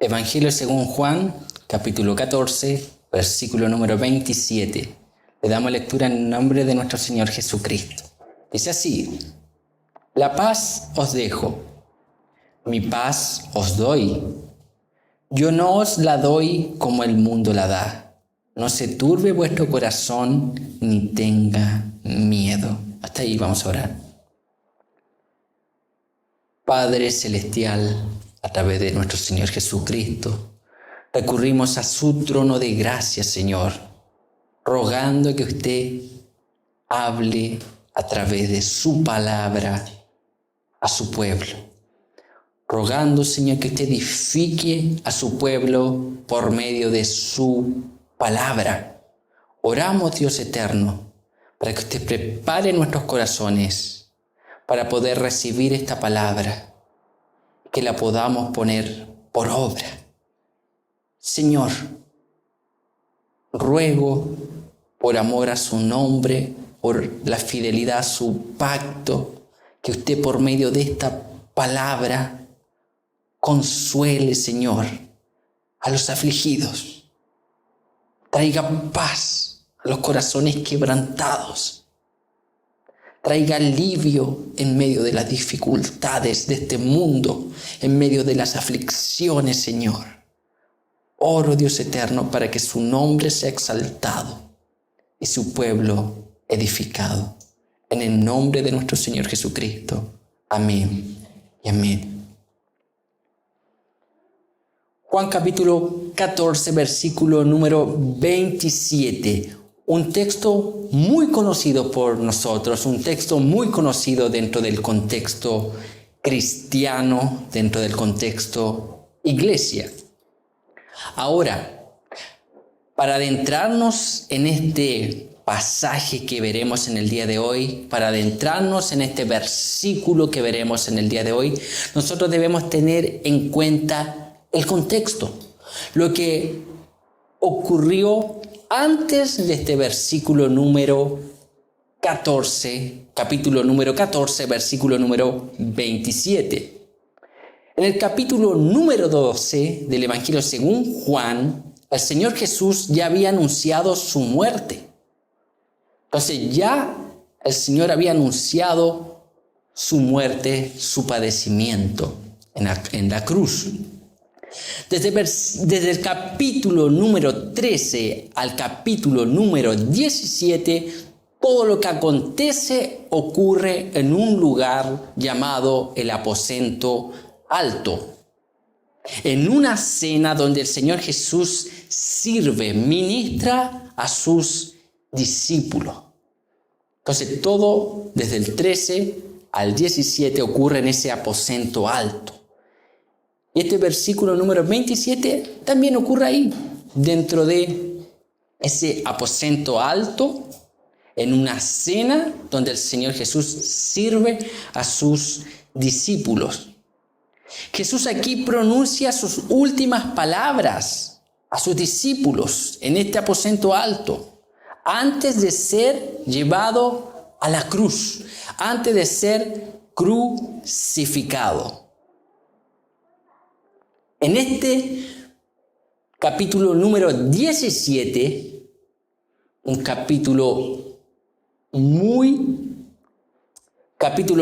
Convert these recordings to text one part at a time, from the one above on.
Evangelio según Juan, capítulo 14, versículo número 27. Le damos lectura en nombre de nuestro Señor Jesucristo. Dice así: la paz os dejo, mi paz os doy. Yo no os la doy como el mundo la da. No se turbe vuestro corazón ni tenga miedo. Hasta ahí vamos a orar. Padre Celestial, a través de nuestro Señor Jesucristo, recurrimos a su trono de gracia, Señor, rogando que usted hable a través de su palabra a su pueblo. Rogando, Señor, que usted edifique a su pueblo por medio de su palabra. Oramos, Dios eterno, para que usted prepare nuestros corazones para poder recibir esta palabra, que la podamos poner por obra. Señor, ruego por amor a su nombre, por la fidelidad a su pacto, que usted por medio de esta palabra consuele, Señor, a los afligidos. Traiga paz a los corazones quebrantados. Traiga alivio en medio de las dificultades de este mundo, en medio de las aflicciones, Señor. Oro, Dios eterno, para que su nombre sea exaltado y su pueblo edificado. En el nombre de nuestro Señor Jesucristo. Amén y amén. Juan capítulo 14, versículo número 27. Un texto muy conocido por nosotros, un texto muy conocido dentro del contexto cristiano, dentro del contexto iglesia. Ahora, para adentrarnos en este pasaje que veremos en el día de hoy, para adentrarnos en este versículo que veremos en el día de hoy, nosotros debemos tener en cuenta el contexto, lo que ocurrió antes de este versículo número 14, capítulo número 14, versículo número 27. En el capítulo número 12 del Evangelio según Juan, el Señor Jesús ya había anunciado su muerte. Entonces ya el Señor había anunciado su muerte, su padecimiento en la cruz. Desde el capítulo número 13 al capítulo número 17, todo lo que acontece ocurre en un lugar llamado el aposento alto. En una cena donde el Señor Jesús ministra a sus discípulos. Entonces todo desde el 13 al 17 ocurre en ese aposento alto. Y este versículo número 27 también ocurre ahí, dentro de ese aposento alto, en una cena donde el Señor Jesús sirve a sus discípulos. Jesús aquí pronuncia sus últimas palabras a sus discípulos en este aposento alto, antes de ser llevado a la cruz, antes de ser crucificado. En este capítulo número 17, capítulo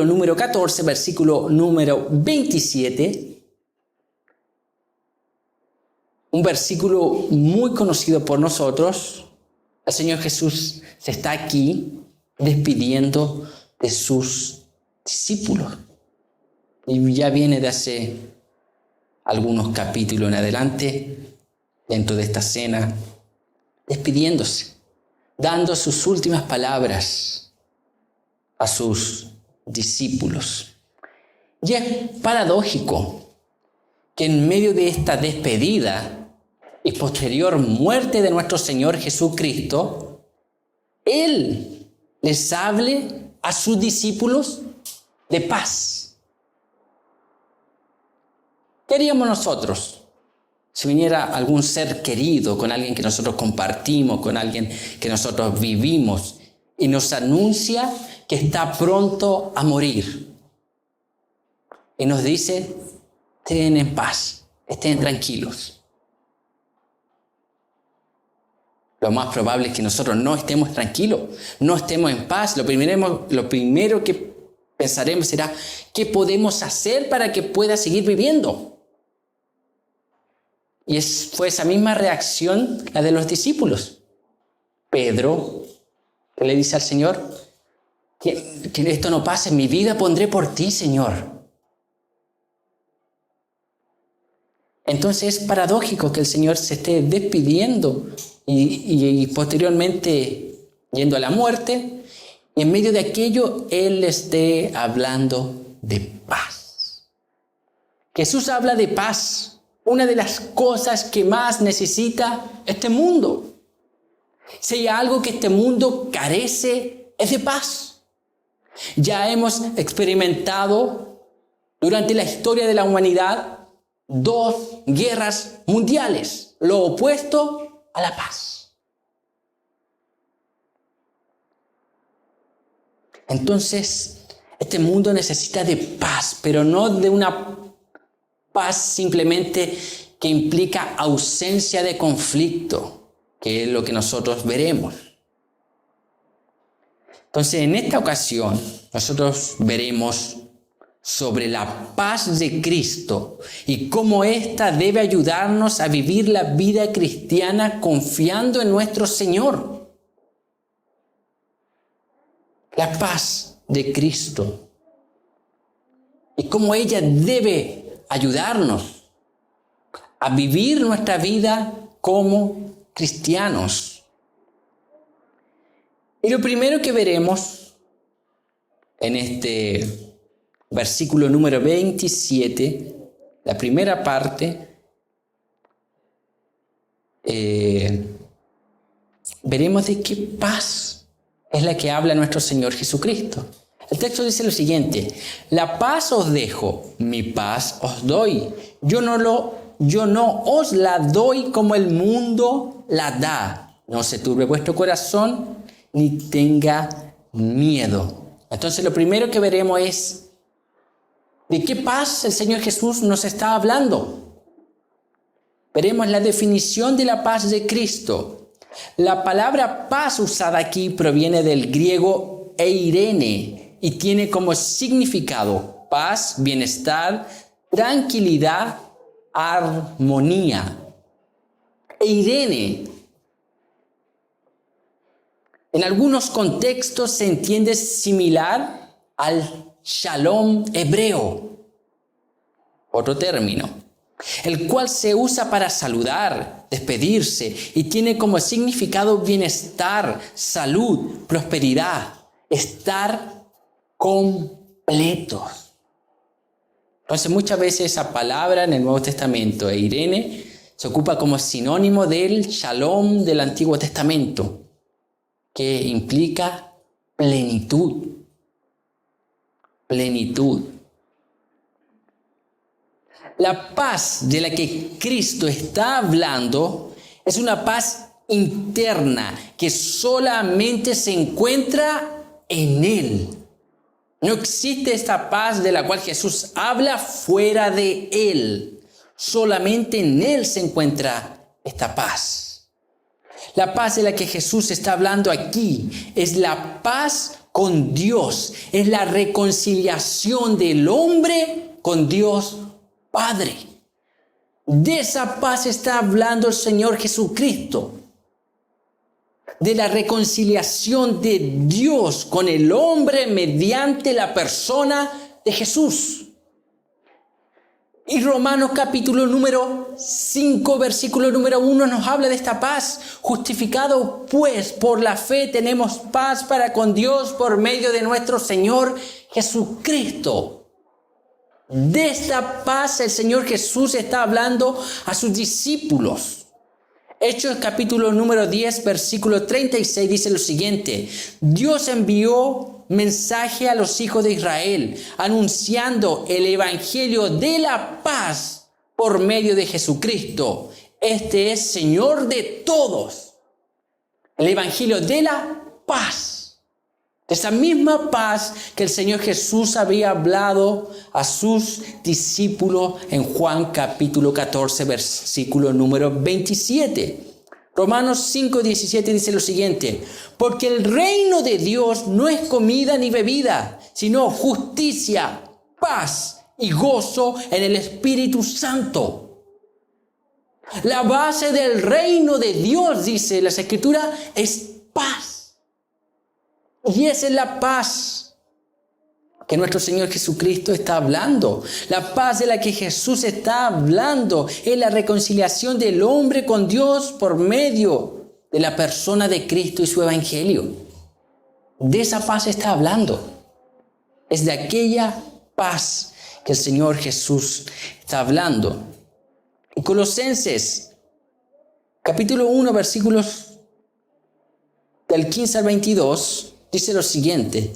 número 14, versículo número 27, un versículo muy conocido por nosotros. El Señor Jesús se está aquí despidiendo de sus discípulos. Y ya viene de hace algunos capítulos en adelante, dentro de esta cena, despidiéndose, dando sus últimas palabras a sus discípulos. Y es paradójico que en medio de esta despedida y posterior muerte de nuestro Señor Jesucristo, Él les hable a sus discípulos de paz. ¿Qué haríamos nosotros si viniera algún ser querido, con alguien que nosotros compartimos, con alguien que nosotros vivimos, y nos anuncia que está pronto a morir? Y nos dice: ten en paz, estén tranquilos. Lo más probable es que nosotros no estemos tranquilos, no estemos en paz. Lo primero que pensaremos será, ¿qué podemos hacer para que pueda seguir viviendo? Y fue esa misma reacción la de los discípulos. Pedro, que le dice al Señor, que esto no pase, mi vida pondré por ti, Señor. Entonces es paradójico que el Señor se esté despidiendo y posteriormente yendo a la muerte, y en medio de aquello Él esté hablando de paz. Jesús habla de paz, una de las cosas que más necesita este mundo. Si hay algo que este mundo carece, es de paz. Ya hemos experimentado durante la historia de la humanidad 2 guerras mundiales, lo opuesto a la paz. Entonces, este mundo necesita de paz, pero no de una paz simplemente que implica ausencia de conflicto, que es lo que nosotros veremos. Entonces, en esta ocasión, nosotros veremos sobre la paz de Cristo y cómo ésta debe ayudarnos a vivir la vida cristiana confiando en nuestro Señor. La paz de Cristo y cómo ella debe ayudarnos a vivir nuestra vida como cristianos. Y lo primero que veremos en este versículo número 27, la primera parte, veremos de qué paz es la que habla nuestro Señor Jesucristo. El texto dice lo siguiente: la paz os dejo, mi paz os doy. Yo no os la doy como el mundo la da. No se turbe vuestro corazón, ni tenga miedo. Entonces lo primero que veremos es ¿de qué paz el Señor Jesús nos está hablando? Veremos la definición de la paz de Cristo. La palabra paz usada aquí proviene del griego eirene y tiene como significado paz, bienestar, tranquilidad, armonía. Eirene. En algunos contextos se entiende similar al Shalom hebreo, otro término, el cual se usa para saludar, despedirse y tiene como significado bienestar, salud, prosperidad, estar completos. Entonces muchas veces esa palabra en el Nuevo Testamento, eirene, se ocupa como sinónimo del Shalom del Antiguo Testamento, que implica plenitud. Plenitud. La paz de la que Cristo está hablando es una paz interna que solamente se encuentra en Él. No existe esta paz de la cual Jesús habla fuera de Él. Solamente en Él se encuentra esta paz. La paz de la que Jesús está hablando aquí es la paz con Dios, es la reconciliación del hombre con Dios Padre. De esa paz está hablando el Señor Jesucristo, de la reconciliación de Dios con el hombre mediante la persona de Jesús. Y Romanos capítulo número 5, versículo número 1 nos habla de esta paz. Justificado pues por la fe tenemos paz para con Dios por medio de nuestro Señor Jesucristo. De esta paz el Señor Jesús está hablando a sus discípulos. Hechos capítulo número 10, versículo 36 dice lo siguiente: Dios envió mensaje a los hijos de Israel, anunciando el evangelio de la paz por medio de Jesucristo. Este es Señor de todos. El evangelio de la paz. Esa misma paz que el Señor Jesús había hablado a sus discípulos en Juan capítulo 14, versículo número 27. Romanos 5, 17 dice lo siguiente: porque el reino de Dios no es comida ni bebida, sino justicia, paz y gozo en el Espíritu Santo. La base del reino de Dios, dice las Escrituras, es paz. Y esa es la paz que nuestro Señor Jesucristo está hablando. La paz de la que Jesús está hablando es la reconciliación del hombre con Dios por medio de la persona de Cristo y su evangelio. De esa paz está hablando. Es de aquella paz que el Señor Jesús está hablando. En Colosenses capítulo 1, versículos del 15 al 22, dice lo siguiente: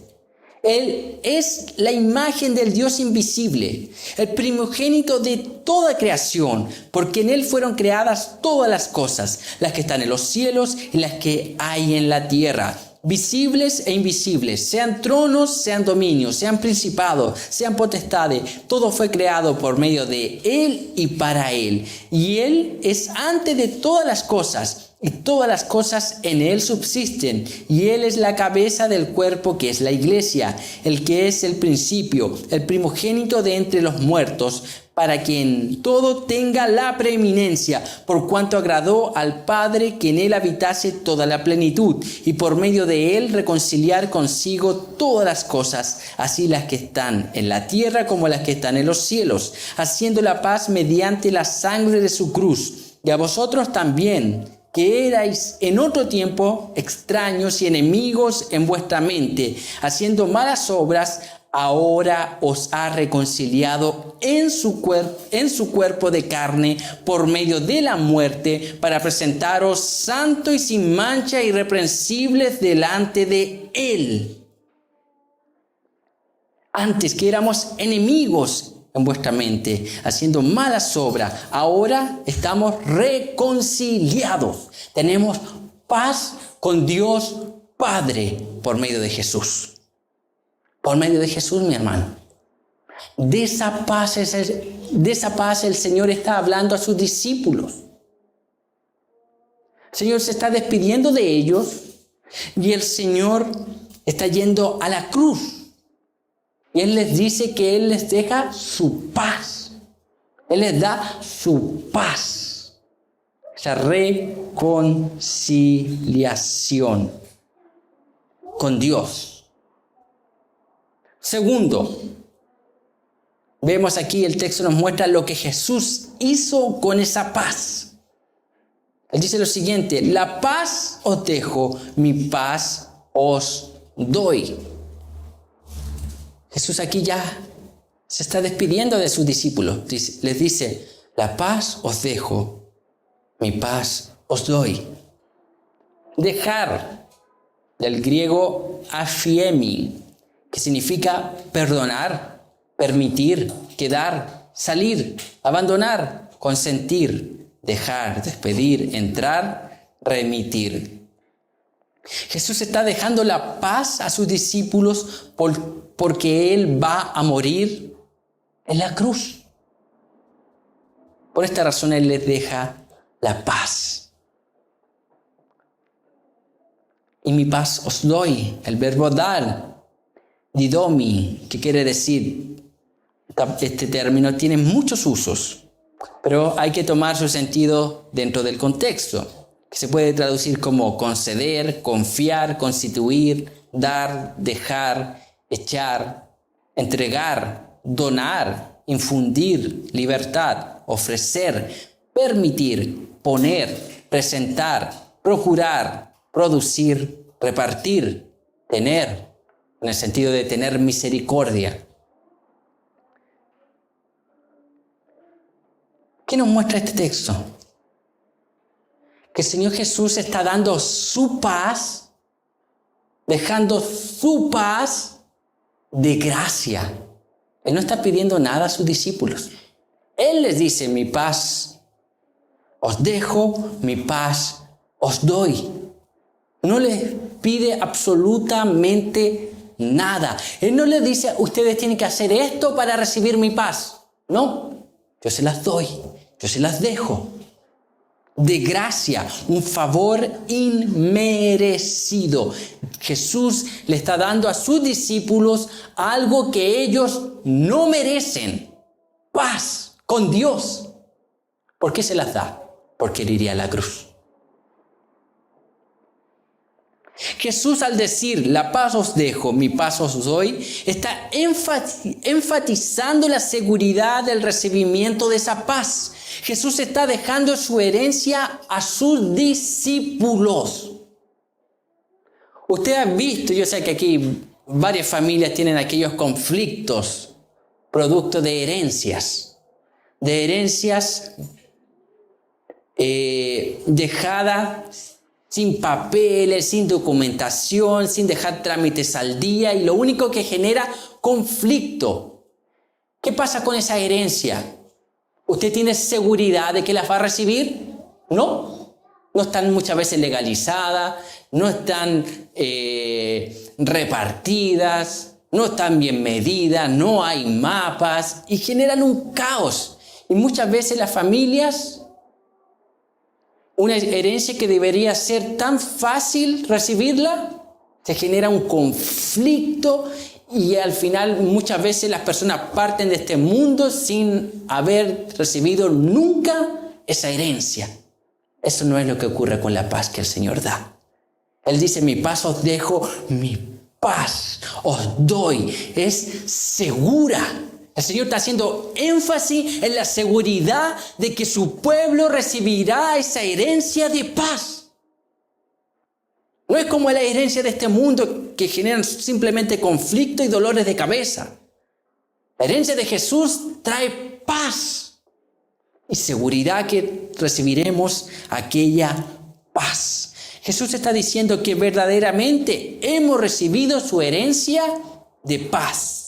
Él es la imagen del Dios invisible, el primogénito de toda creación, porque en Él fueron creadas todas las cosas, las que están en los cielos y las que hay en la tierra, visibles e invisibles, sean tronos, sean dominios, sean principados, sean potestades. Todo fue creado por medio de Él y para Él. Y Él es antes de todas las cosas, y todas las cosas en Él subsisten, y Él es la cabeza del cuerpo que es la iglesia, el que es el principio, el primogénito de entre los muertos, para que en todo tenga la preeminencia, por cuanto agradó al Padre que en Él habitase toda la plenitud, y por medio de Él reconciliar consigo todas las cosas, así las que están en la tierra como las que están en los cielos, haciendo la paz mediante la sangre de su cruz. Y a vosotros también, que erais en otro tiempo extraños y enemigos en vuestra mente, haciendo malas obras, ahora os ha reconciliado en su cuerpo de carne por medio de la muerte, para presentaros santos y sin mancha, irreprensibles delante de Él. Antes que éramos enemigos en vuestra mente, haciendo malas obras, ahora estamos reconciliados. Tenemos paz con Dios Padre por medio de Jesús. Por medio de Jesús, mi hermano. De esa paz el Señor está hablando a sus discípulos. El Señor se está despidiendo de ellos y el Señor está yendo a la cruz. Y Él les dice que Él les deja su paz. Él les da su paz. Esa reconciliación con Dios. Segundo, vemos aquí el texto nos muestra lo que Jesús hizo con esa paz. Él dice lo siguiente: la paz os dejo, mi paz os doy. Jesús aquí ya se está despidiendo de sus discípulos. Les dice: la paz os dejo, mi paz os doy. Dejar, del griego aphiemi, que significa perdonar, permitir, quedar, salir, abandonar, consentir, dejar, despedir, entrar, remitir. Jesús está dejando la paz a sus discípulos porque Él va a morir en la cruz. Por esta razón Él les deja la paz. Y mi paz os doy. El verbo dar, didomi, que quiere decir, este término tiene muchos usos, pero hay que tomar su sentido dentro del contexto, que se puede traducir como conceder, confiar, constituir, dar, dejar, echar, entregar, donar, infundir, libertad, ofrecer, permitir, poner, presentar, procurar, producir, repartir, tener, en el sentido de tener misericordia. ¿Qué nos muestra este texto? Que el Señor Jesús está dando su paz, dejando su paz de gracia. Él no está pidiendo nada a sus discípulos. Él les dice: mi paz os dejo, mi paz os doy. No les pide absolutamente nada. Él no le dice, ustedes tienen que hacer esto para recibir mi paz. No, yo se las doy, yo se las dejo. De gracia, un favor inmerecido. Jesús le está dando a sus discípulos algo que ellos no merecen. Paz con Dios. ¿Por qué se las da? Porque él iría a la cruz. Jesús, al decir, la paz os dejo, mi paz os doy, está enfatizando la seguridad del recibimiento de esa paz. Jesús está dejando su herencia a sus discípulos. Usted ha visto, yo sé que aquí varias familias tienen aquellos conflictos producto de herencias dejadas sin papeles, sin documentación, sin dejar trámites al día, y lo único que genera conflicto. ¿Qué pasa con esa herencia? ¿Usted tiene seguridad de que las va a recibir? No. No están muchas veces legalizadas, no están repartidas, no están bien medidas, no hay mapas y generan un caos. Y muchas veces las familias, una herencia que debería ser tan fácil recibirla, se genera un conflicto y al final muchas veces las personas parten de este mundo sin haber recibido nunca esa herencia. Eso no es lo que ocurre con la paz que el Señor da. Él dice, mi paz os dejo, mi paz os doy. Es segura. El Señor está haciendo énfasis en la seguridad de que su pueblo recibirá esa herencia de paz. No es como la herencia de este mundo que generan simplemente conflicto y dolores de cabeza. La herencia de Jesús trae paz y seguridad que recibiremos aquella paz. Jesús está diciendo que verdaderamente hemos recibido su herencia de paz.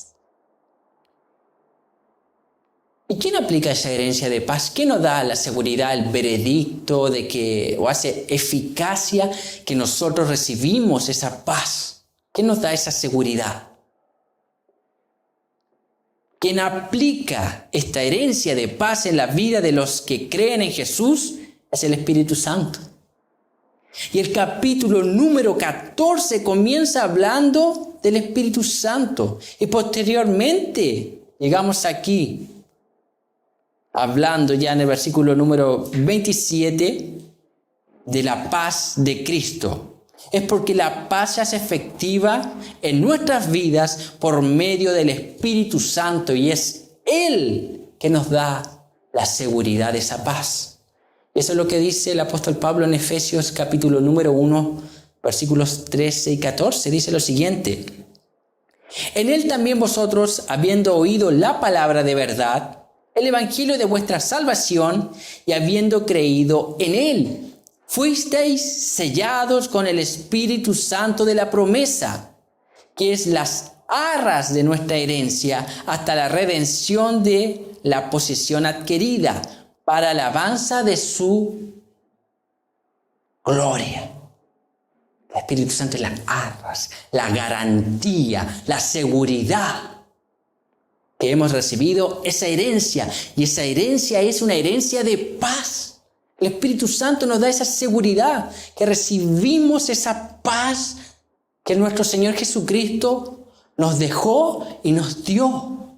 ¿Y quién aplica esa herencia de paz? ¿Qué nos da la seguridad, el veredicto de que, o hace eficacia que nosotros recibimos esa paz? ¿Qué nos da esa seguridad? Quien aplica esta herencia de paz en la vida de los que creen en Jesús es el Espíritu Santo. Y el capítulo número 14 comienza hablando del Espíritu Santo. Y posteriormente llegamos aquí, hablando ya en el versículo número 27 de la paz de Cristo. Es porque la paz se hace efectiva en nuestras vidas por medio del Espíritu Santo y es Él que nos da la seguridad de esa paz. Eso es lo que dice el apóstol Pablo en Efesios capítulo número 1, versículos 13 y 14. Dice lo siguiente: en Él también vosotros, habiendo oído la palabra de verdad, el evangelio de vuestra salvación, y habiendo creído en Él, fuisteis sellados con el Espíritu Santo de la promesa, que es las arras de nuestra herencia hasta la redención de la posesión adquirida, para alabanza de su gloria. El Espíritu Santo es las arras, la garantía, la seguridad que hemos recibido esa herencia, y esa herencia es una herencia de paz. El Espíritu Santo nos da esa seguridad, que recibimos esa paz que nuestro Señor Jesucristo nos dejó y nos dio.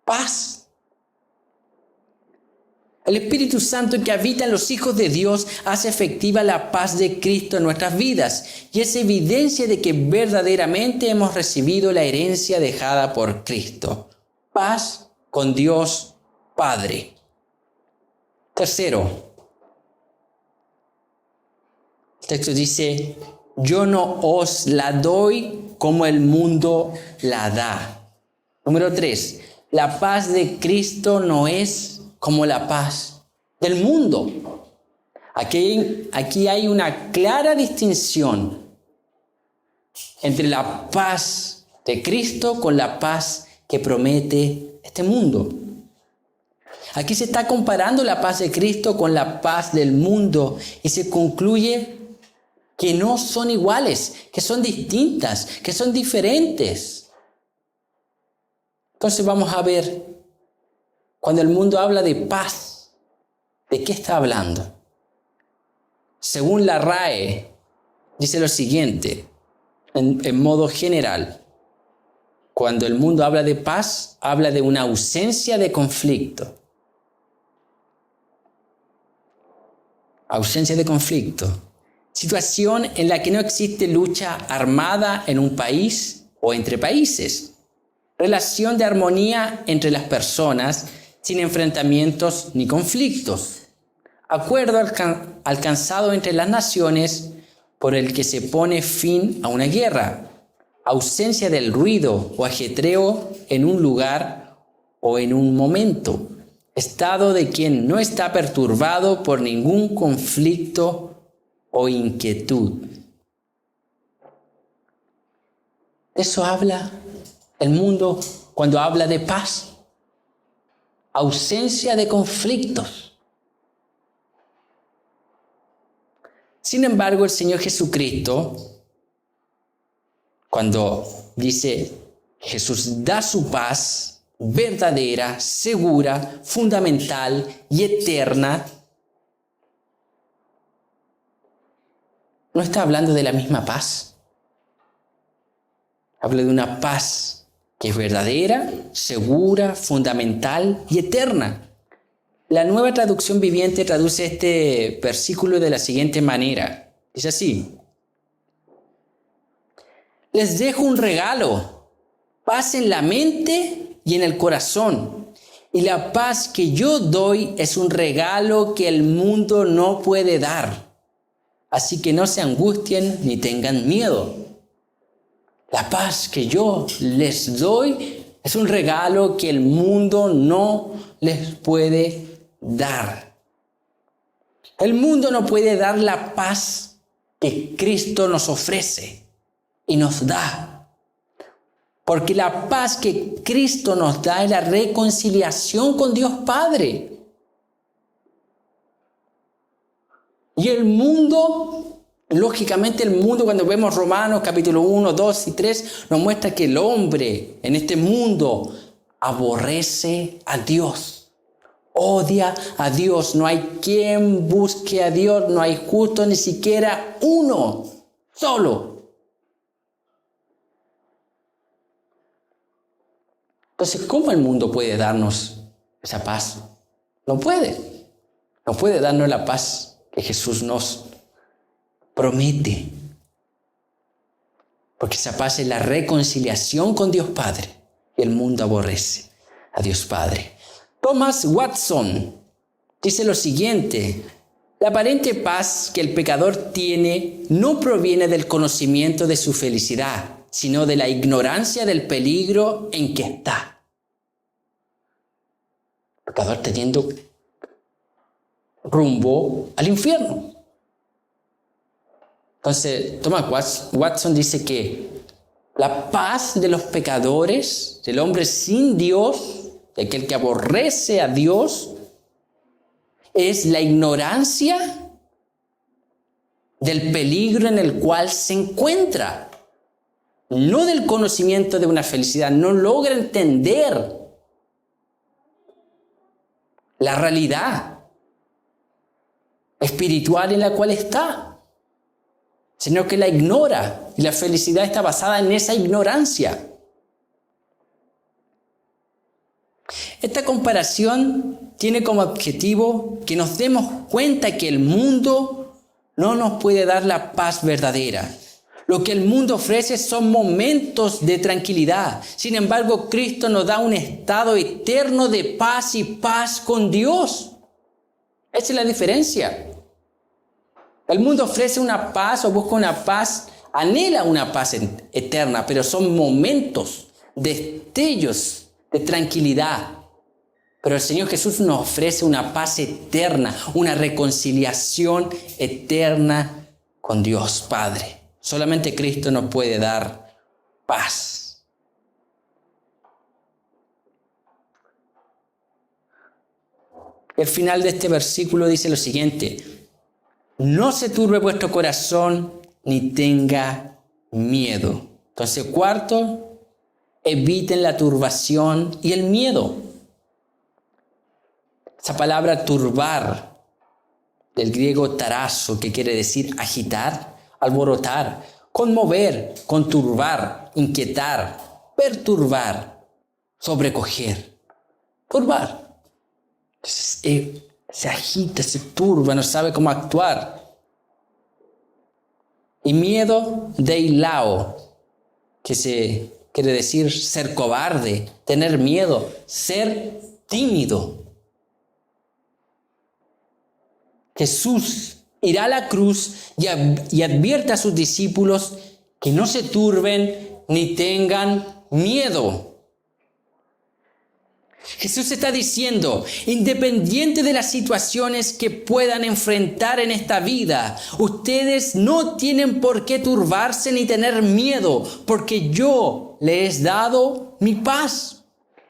Paz. El Espíritu Santo que habita en los hijos de Dios hace efectiva la paz de Cristo en nuestras vidas, y es evidencia de que verdaderamente hemos recibido la herencia dejada por Cristo. Paz con Dios Padre. Tercero, el texto dice, yo no os la doy como el mundo la da. Número 3, la paz de Cristo no es como la paz del mundo. Aquí hay una clara distinción entre la paz de Cristo con la paz que promete este mundo. Aquí se está comparando la paz de Cristo con la paz del mundo y se concluye que no son iguales, que son distintas, que son diferentes. Entonces vamos a ver, cuando el mundo habla de paz, ¿de qué está hablando? Según la RAE, dice lo siguiente, en modo general. Cuando el mundo habla de paz, habla de una ausencia de conflicto. Ausencia de conflicto. Situación en la que no existe lucha armada en un país o entre países. Relación de armonía entre las personas sin enfrentamientos ni conflictos. Acuerdo alcanzado entre las naciones por el que se pone fin a una guerra. Ausencia del ruido o ajetreo en un lugar o en un momento. Estado de quien no está perturbado por ningún conflicto o inquietud. Eso habla el mundo cuando habla de paz. Ausencia de conflictos. Sin embargo, el Señor Jesucristo, cuando dice Jesús da su paz verdadera, segura, fundamental y eterna, no está hablando de la misma paz. Habla de una paz que es verdadera, segura, fundamental y eterna. La Nueva Traducción Viviente traduce este versículo de la siguiente manera. Dice así: les dejo un regalo, paz en la mente y en el corazón. Y la paz que yo doy es un regalo que el mundo no puede dar. Así que no se angustien ni tengan miedo. La paz que yo les doy es un regalo que el mundo no les puede dar. El mundo no puede dar la paz que Cristo nos ofrece y nos da. Porque la paz que Cristo nos da es la reconciliación con Dios Padre. Y el mundo, lógicamente el mundo, cuando vemos Romanos capítulo 1, 2 y 3, nos muestra que el hombre en este mundo aborrece a Dios, odia a Dios. No hay quien busque a Dios, no hay justo ni siquiera uno solo. Entonces, ¿cómo el mundo puede darnos esa paz? No puede. No puede darnos la paz que Jesús nos promete. Porque esa paz es la reconciliación con Dios Padre. Y el mundo aborrece a Dios Padre. Thomas Watson dice lo siguiente: la aparente paz que el pecador tiene no proviene del conocimiento de su felicidad, sino de la ignorancia del peligro en que está. El pecador teniendo rumbo al infierno. Entonces, Thomas Watson dice que la paz de los pecadores, del hombre sin Dios, de aquel que aborrece a Dios, es la ignorancia del peligro en el cual se encuentra. No del conocimiento de una felicidad. No logra entender la realidad espiritual en la cual está, sino que la ignora, y la felicidad está basada en esa ignorancia. Esta comparación tiene como objetivo que nos demos cuenta que el mundo no nos puede dar la paz verdadera. Lo que el mundo ofrece son momentos de tranquilidad. Sin embargo, Cristo nos da un estado eterno de paz y paz con Dios. Esa es la diferencia. El mundo ofrece una paz o busca una paz, anhela una paz eterna, pero son momentos, destellos de tranquilidad. Pero el Señor Jesús nos ofrece una paz eterna, una reconciliación eterna con Dios Padre. Solamente Cristo nos puede dar paz. El final de este versículo dice lo siguiente: no se turbe vuestro corazón, ni tenga miedo. Entonces, cuarto, eviten la turbación y el miedo. Esa palabra turbar, del griego tarazo, que quiere decir agitar, alborotar, conmover, conturbar, inquietar, perturbar, sobrecoger, turbar. Entonces, se agita, se turba, no sabe cómo actuar. Y miedo, deilao, que se quiere decir ser cobarde, tener miedo, ser tímido. Jesús irá a la cruz y advierte a sus discípulos que no se turben ni tengan miedo. Jesús está diciendo, independiente de las situaciones que puedan enfrentar en esta vida, ustedes no tienen por qué turbarse ni tener miedo, porque yo les he dado mi paz.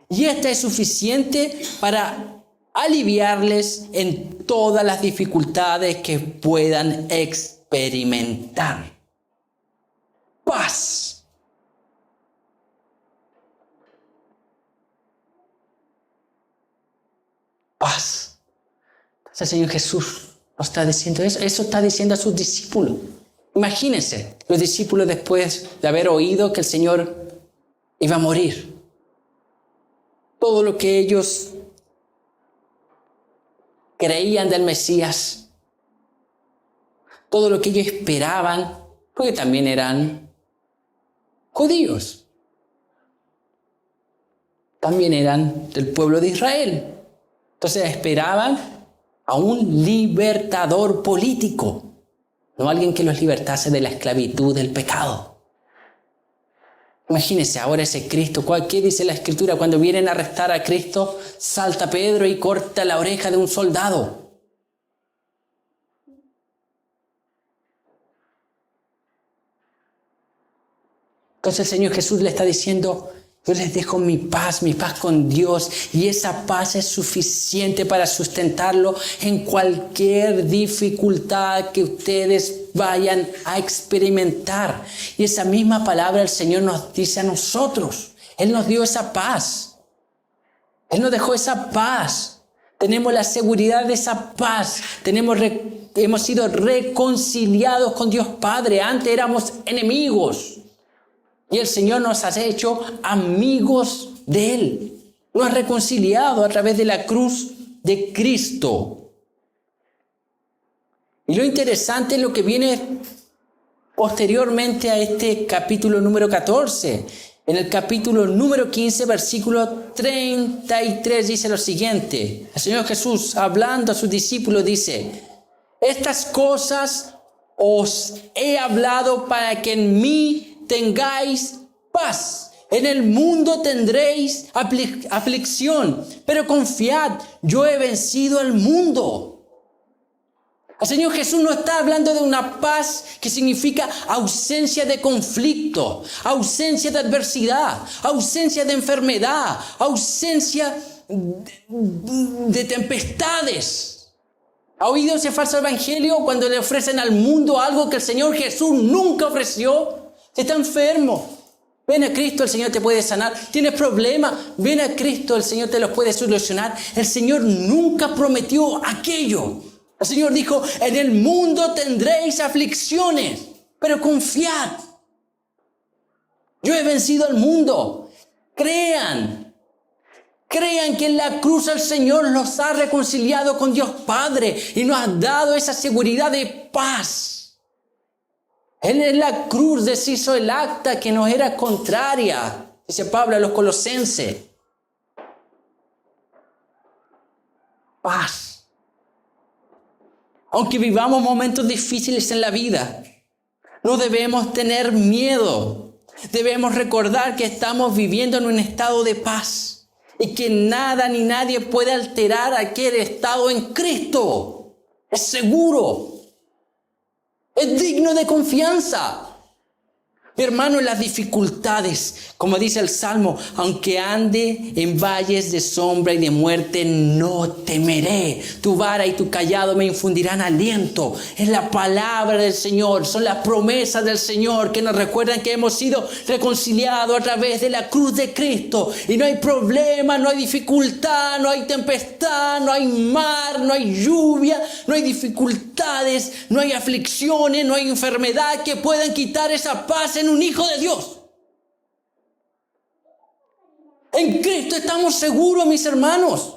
Y esta es suficiente para aliviarles en todas las dificultades que puedan experimentar. Paz. Paz. Entonces el Señor Jesús nos está diciendo eso. Eso está diciendo a sus discípulos. Imagínense, los discípulos después de haber oído que el Señor iba a morir. Todo lo que ellos creían del Mesías, todo lo que ellos esperaban, porque también eran judíos, también eran del pueblo de Israel. Entonces esperaban a un libertador político, no alguien que los libertase de la esclavitud del pecado. Imagínense ahora ese Cristo. ¿Qué dice la Escritura? Cuando vienen a arrestar a Cristo, salta Pedro y corta la oreja de un soldado. Entonces el Señor Jesús le está diciendo, yo les dejo mi paz con Dios, y esa paz es suficiente para sustentarlo en cualquier dificultad que ustedes vayan a experimentar. Y esa misma palabra el Señor nos dice a nosotros. Él nos dio esa paz. Él nos dejó esa paz. Tenemos la seguridad de esa paz. Hemos sido reconciliados con Dios Padre. Antes éramos enemigos. Y el Señor nos ha hecho amigos de Él. Nos ha reconciliado a través de la cruz de Cristo. Y lo interesante es lo que viene posteriormente a este capítulo número 14. En el capítulo número 15, versículo 33, dice lo siguiente. El Señor Jesús, hablando a sus discípulos, dice, estas cosas os he hablado para que en mí tengáis paz. En el mundo tendréis aflicción, pero confiad, yo he vencido al mundo. El Señor Jesús no está hablando de una paz que significa ausencia de conflicto, ausencia de adversidad, ausencia de enfermedad, ausencia de tempestades. ¿Ha oído ese falso evangelio cuando le ofrecen al mundo algo que el Señor Jesús nunca ofreció? Si está enfermo, ven a Cristo, el Señor te puede sanar. Tienes problemas, ven a Cristo, el Señor te los puede solucionar. El Señor nunca prometió aquello. El Señor dijo, en el mundo tendréis aflicciones, pero confiad. Yo he vencido al mundo. Crean que en la cruz el Señor los ha reconciliado con Dios Padre y nos ha dado esa seguridad de paz. Él en la cruz deshizo el acta que nos era contraria, dice Pablo a los Colosenses. Paz. Aunque vivamos momentos difíciles en la vida, no debemos tener miedo. Debemos recordar que estamos viviendo en un estado de paz y que nada ni nadie puede alterar aquel estado en Cristo. Es seguro. Es digno de confianza. Mi hermano, en las dificultades, como dice el Salmo, aunque ande en valles de sombra y de muerte, no temeré. Tu vara y tu callado me infundirán aliento. Es la palabra del Señor, son las promesas del Señor que nos recuerdan que hemos sido reconciliados a través de la cruz de Cristo. Y no hay problema, no hay dificultad, no hay tempestad, no hay mar, no hay lluvia, no hay dificultades, no hay aflicciones, no hay enfermedad que puedan quitar esa paz en un hijo de Dios. En Cristo estamos seguros, mis hermanos.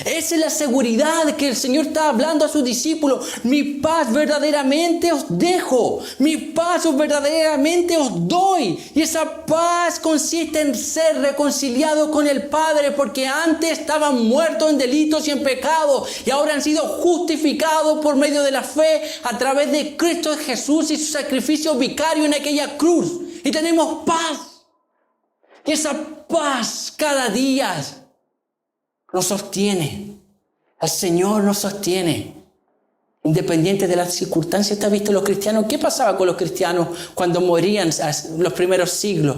Esa es la seguridad que el Señor está hablando a sus discípulos. Mi paz verdaderamente os dejo. Mi paz verdaderamente os doy. Y esa paz consiste en ser reconciliados con el Padre, porque antes estaban muertos en delitos y en pecados, y ahora han sido justificados por medio de la fe a través de Cristo Jesús y su sacrificio vicario en aquella cruz. Y tenemos paz. Y esa paz cada día nos sostiene. El Señor nos sostiene. Independiente de las circunstancias. ¿Te has visto los cristianos? ¿Qué pasaba con los cristianos cuando morían en los primeros siglos?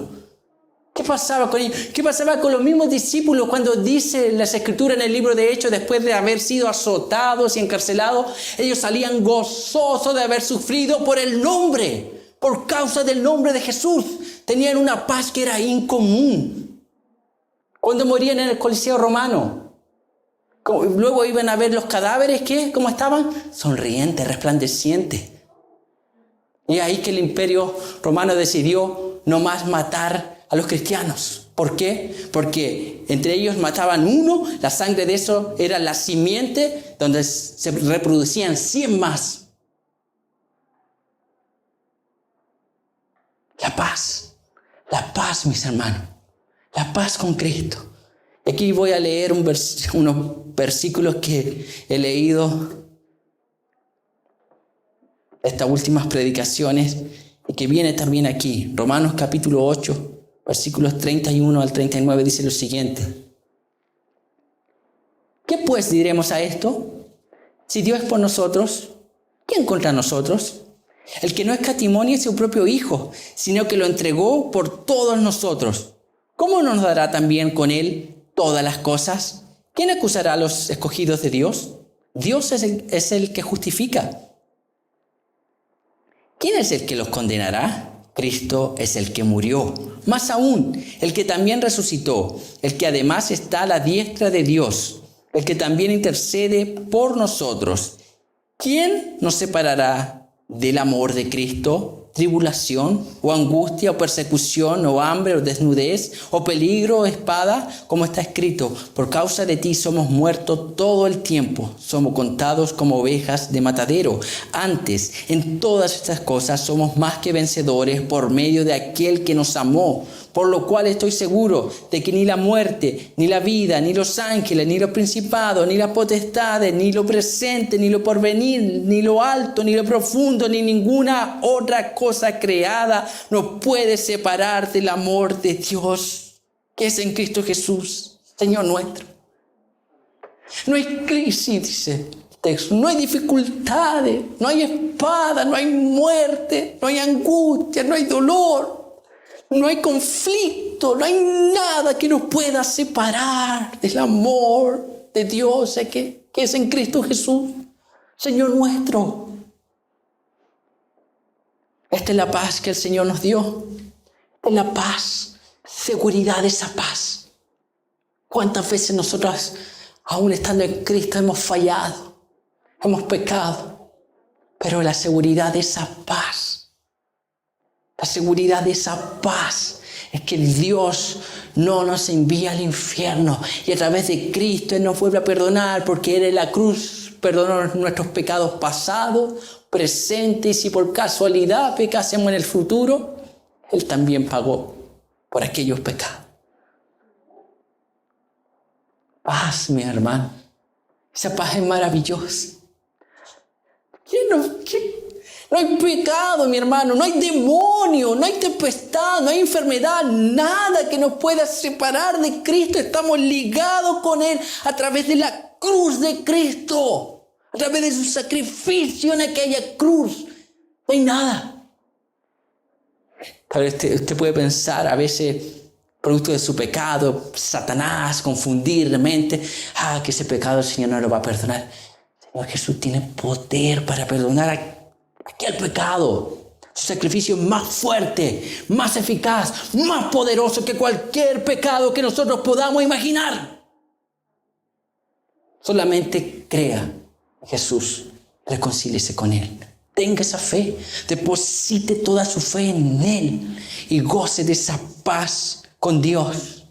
¿Qué pasaba con ellos? ¿Qué pasaba con los mismos discípulos cuando dice las Escrituras en el libro de Hechos, después de haber sido azotados y encarcelados, ellos salían gozosos de haber sufrido por el nombre, por causa del nombre de Jesús? Tenían una paz que era incomún. Cuando morían en el Coliseo Romano, luego iban a ver los cadáveres, ¿cómo estaban? Sonrientes, resplandecientes. Y ahí que el Imperio Romano decidió no más matar a los cristianos. ¿Por qué? Porque entre ellos mataban uno, la sangre de eso era la simiente donde se reproducían 100 más. La paz, mis hermanos, la paz con Cristo. Aquí voy a leer unos versículos que he leído estas últimas predicaciones y que viene también aquí. Romanos capítulo 8, versículos 31 al 39 dice lo siguiente. ¿Qué pues diremos a esto? Si Dios es por nosotros, ¿quién contra nosotros? El que no escatimó ni a su propio Hijo, sino que lo entregó por todos nosotros, ¿cómo no nos dará también con Él todas las cosas? ¿Quién acusará a los escogidos de Dios? Dios es el que justifica. ¿Quién es el que los condenará? Cristo es el que murió. Más aún, el que también resucitó, el que además está a la diestra de Dios, el que también intercede por nosotros. ¿Quién nos separará del amor de Cristo? ¿Tribulación, o angustia, o persecución, o hambre, o desnudez, o peligro, o espada? Como está escrito, por causa de ti somos muertos todo el tiempo, somos contados como ovejas de matadero. Antes, en todas estas cosas somos más que vencedores por medio de aquel que nos amó. Por lo cual estoy seguro de que ni la muerte, ni la vida, ni los ángeles, ni los principados, ni las potestades, ni lo presente, ni lo porvenir, ni lo alto, ni lo profundo, ni ninguna otra cosa creada nos puede separar del amor de Dios, que es en Cristo Jesús, Señor nuestro. No hay crisis, dice el texto, no hay dificultades, no hay espada, no hay muerte, no hay angustia, no hay dolor. No hay conflicto, no hay nada que nos pueda separar del amor de Dios que es en Cristo Jesús, Señor nuestro. Esta es la paz que el Señor nos dio. Esta es la paz, seguridad de esa paz. ¿Cuántas veces nosotros, aún estando en Cristo, hemos fallado, hemos pecado? Pero la seguridad de esa paz, la seguridad de esa paz es que Dios no nos envía al infierno y a través de Cristo Él nos vuelve a perdonar, porque Él en la cruz perdonó nuestros pecados pasados, presentes, y si por casualidad pecásemos en el futuro, Él también pagó por aquellos pecados. Paz, mi hermano. Esa paz es maravillosa. No hay pecado, mi hermano, no hay demonio, no hay tempestad, no hay enfermedad, nada que nos pueda separar de Cristo. Estamos ligados con Él a través de la cruz de Cristo, a través de su sacrificio en aquella cruz. No hay nada. Tal vez usted puede pensar a veces, producto de su pecado, Satanás, confundir la mente, que ese pecado el Señor no lo va a perdonar. El Señor Jesús tiene poder para perdonar aquel pecado. Su sacrificio es más fuerte, más eficaz, más poderoso que cualquier pecado que nosotros podamos imaginar. Solamente crea en Jesús, reconcíliese con Él. Tenga esa fe, deposite toda su fe en Él y goce de esa paz con Dios.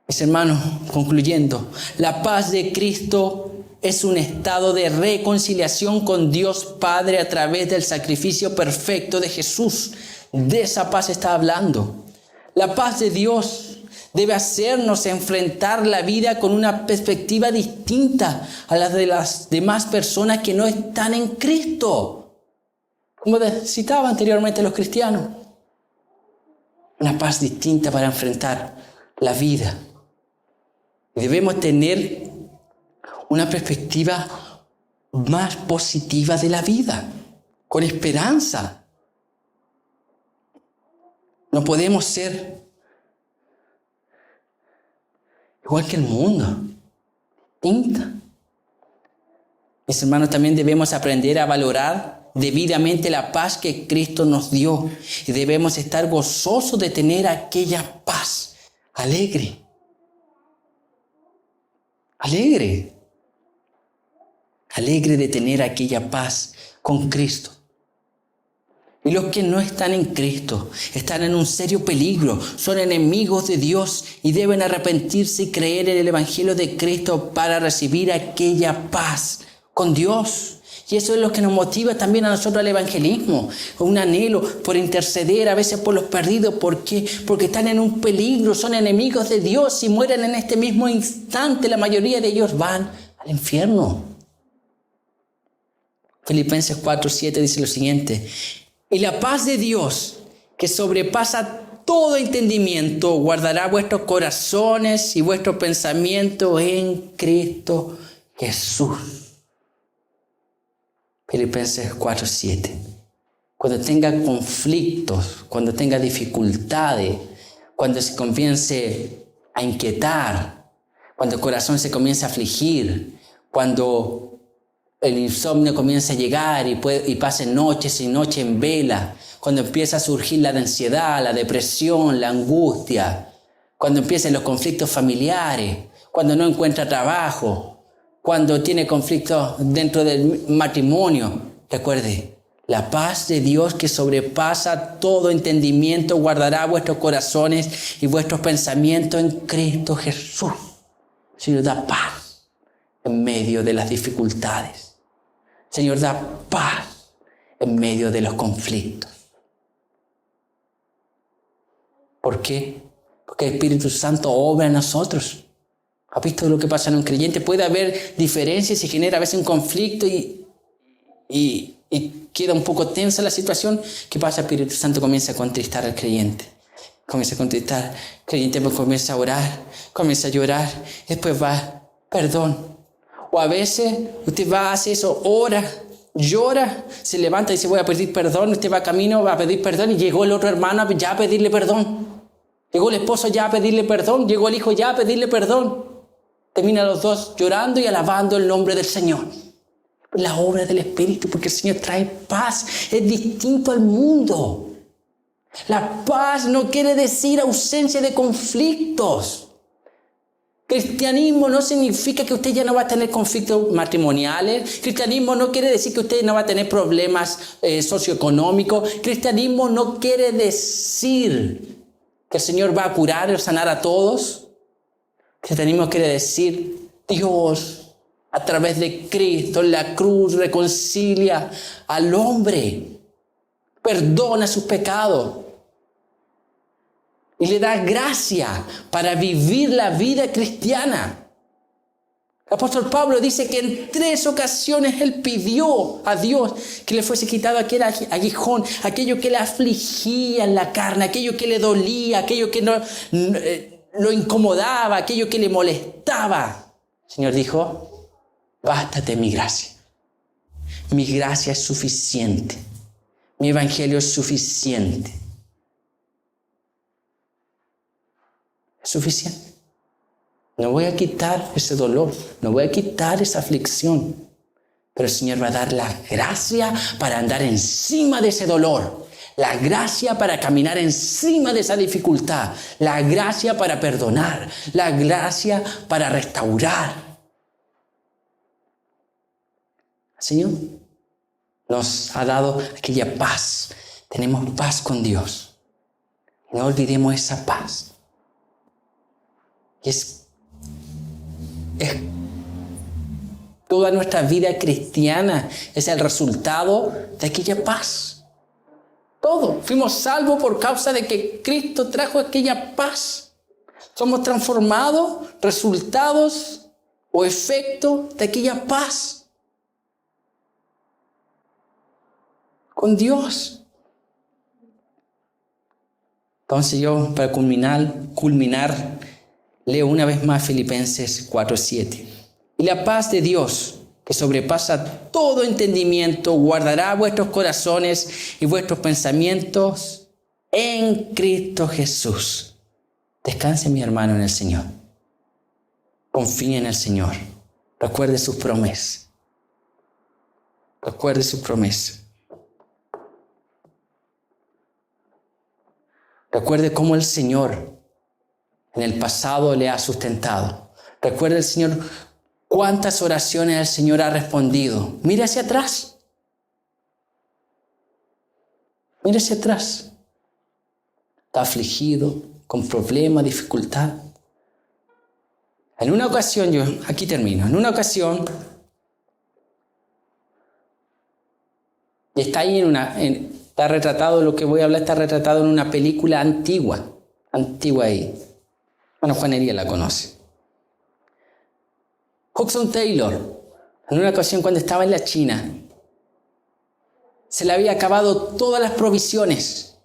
Mis hermanos, concluyendo, la paz de Cristo es un estado de reconciliación con Dios Padre a través del sacrificio perfecto de Jesús. De esa paz está hablando. La paz de Dios debe hacernos enfrentar la vida con una perspectiva distinta a la de las demás personas que no están en Cristo. Como citaba anteriormente los cristianos. Una paz distinta para enfrentar la vida. Y debemos tener una perspectiva más positiva de la vida, con esperanza. No podemos ser igual que el mundo, distinta. Mis hermanos, también debemos aprender a valorar debidamente la paz que Cristo nos dio y debemos estar gozosos de tener aquella paz alegre. Alegre de tener aquella paz con Cristo. Y los que no están en Cristo están en un serio peligro, son enemigos de Dios y deben arrepentirse y creer en el Evangelio de Cristo para recibir aquella paz con Dios. Y eso es lo que nos motiva también a nosotros al evangelismo, un anhelo por interceder a veces por los perdidos. ¿Por qué? Porque están en un peligro, son enemigos de Dios y mueren en este mismo instante. La mayoría de ellos van al infierno. Filipenses 4:7 dice lo siguiente: y la paz de Dios, que sobrepasa todo entendimiento, guardará vuestros corazones y vuestros pensamientos en Cristo Jesús. Filipenses 4:7. Cuando tenga conflictos, cuando tenga dificultades, cuando se comience a inquietar, cuando el corazón se comience a afligir, cuando el insomnio comienza a llegar y pase noches y noches en vela, cuando empieza a surgir la ansiedad, la depresión, la angustia, cuando empiezan los conflictos familiares, cuando no encuentra trabajo, cuando tiene conflictos dentro del matrimonio, recuerde, la paz de Dios que sobrepasa todo entendimiento guardará vuestros corazones y vuestros pensamientos en Cristo Jesús. Señor, da paz en medio de las dificultades. Señor, da paz en medio de los conflictos. ¿Por qué? Porque el Espíritu Santo obra en nosotros. ¿Ha visto lo que pasa en un creyente? Puede haber diferencias y genera a veces un conflicto y queda un poco tensa la situación. ¿Qué pasa? El Espíritu Santo comienza a contristar al creyente. Comienza a contristar. El creyente comienza a orar, comienza a llorar. Después va, perdón. O a veces usted va, hace eso, ora, llora, se levanta y dice voy a pedir perdón. Usted va camino, va a pedir perdón y llegó el otro hermano ya a pedirle perdón. Llegó el esposo ya a pedirle perdón. Llegó el hijo ya a pedirle perdón. Terminan los dos llorando y alabando el nombre del Señor. La obra del Espíritu, porque el Señor trae paz. Es distinto al mundo. La paz no quiere decir ausencia de conflictos. Cristianismo no significa que usted ya no va a tener conflictos matrimoniales. Cristianismo no quiere decir que usted no va a tener problemas socioeconómicos. Cristianismo no quiere decir que el Señor va a curar o sanar a todos. Cristianismo quiere decir Dios a través de Cristo en la cruz reconcilia al hombre, perdona sus pecados y le da gracia para vivir la vida cristiana. El apóstol Pablo dice que en 3 ocasiones él pidió a Dios que le fuese quitado aquel aguijón, aquello que le afligía en la carne, aquello que le dolía, aquello que lo incomodaba, aquello que le molestaba. El Señor dijo, bástate mi gracia. Mi gracia es suficiente Mi evangelio es suficiente. Es suficiente. No voy a quitar ese dolor, no voy a quitar esa aflicción, pero el Señor va a dar la gracia para andar encima de ese dolor, la gracia para caminar encima de esa dificultad, la gracia para perdonar, la gracia para restaurar. El Señor nos ha dado aquella paz. Tenemos paz con Dios. No olvidemos esa paz. Es toda nuestra vida cristiana es el resultado de aquella paz. Todo. Fuimos salvos por causa de que Cristo trajo aquella paz. Somos transformados, resultados o efectos de aquella paz con Dios. Entonces yo, para culminar, leo una vez más Filipenses 4:7. Y la paz de Dios, que sobrepasa todo entendimiento, guardará vuestros corazones y vuestros pensamientos en Cristo Jesús. Descanse, mi hermano, en el Señor. Confíe en el Señor. Recuerde sus promesas. Recuerde sus promesas. Recuerde cómo el Señor en el pasado le ha sustentado. Recuerde el Señor cuántas oraciones el Señor ha respondido. Mire hacia atrás. Mire hacia atrás. Está afligido, con problemas, dificultad. En una ocasión, aquí termino. En una ocasión, y está ahí está retratado, lo que voy a hablar está retratado en una película antigua ahí. Bueno, Juanería la conoce. Hudson Taylor, en una ocasión cuando estaba en la China, se le había acabado todas las provisiones.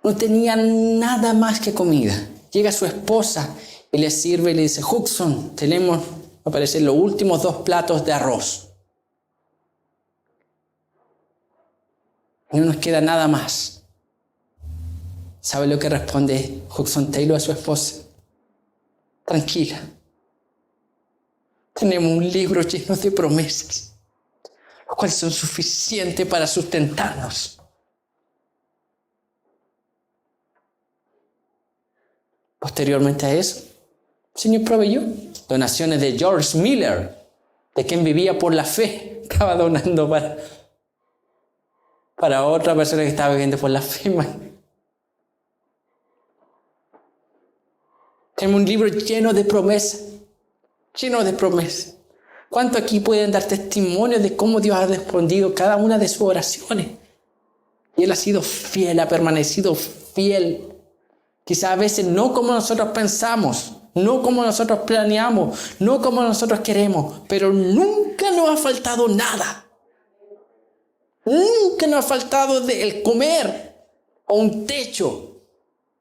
No tenía nada más que comida. Llega su esposa y le sirve y le dice: Hudson, tenemos, va a aparecer los últimos 2 platos de arroz. Y no nos queda nada más. ¿Sabe lo que responde Hudson Taylor a su esposa? Tranquila. Tenemos un libro lleno de promesas, los cuales son suficientes para sustentarnos. Posteriormente a eso, el Señor proveyó donaciones de George Miller, de quien vivía por la fe. Estaba donando para otra persona que estaba viviendo por la fe. Tenemos un libro lleno de promesas. Lleno de promesas. ¿Cuántos aquí pueden dar testimonio de cómo Dios ha respondido cada una de sus oraciones? Y Él ha sido fiel, ha permanecido fiel. Quizás a veces no como nosotros pensamos, no como nosotros planeamos, no como nosotros queremos, pero nunca nos ha faltado nada. Nunca nos ha faltado el comer o un techo,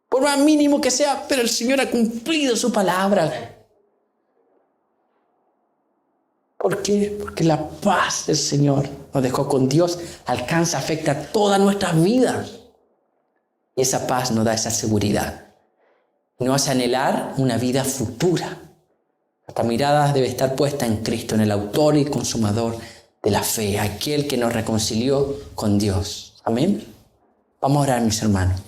por más mínimo que sea, pero el Señor ha cumplido su palabra. ¿Por qué? Porque la paz del Señor nos dejó con Dios, alcanza, afecta todas nuestras vidas. Y esa paz nos da esa seguridad. Nos hace anhelar una vida futura. Nuestra mirada debe estar puesta en Cristo, en el autor y consumador de la fe, aquel que nos reconcilió con Dios. Amén. Vamos a orar, mis hermanos.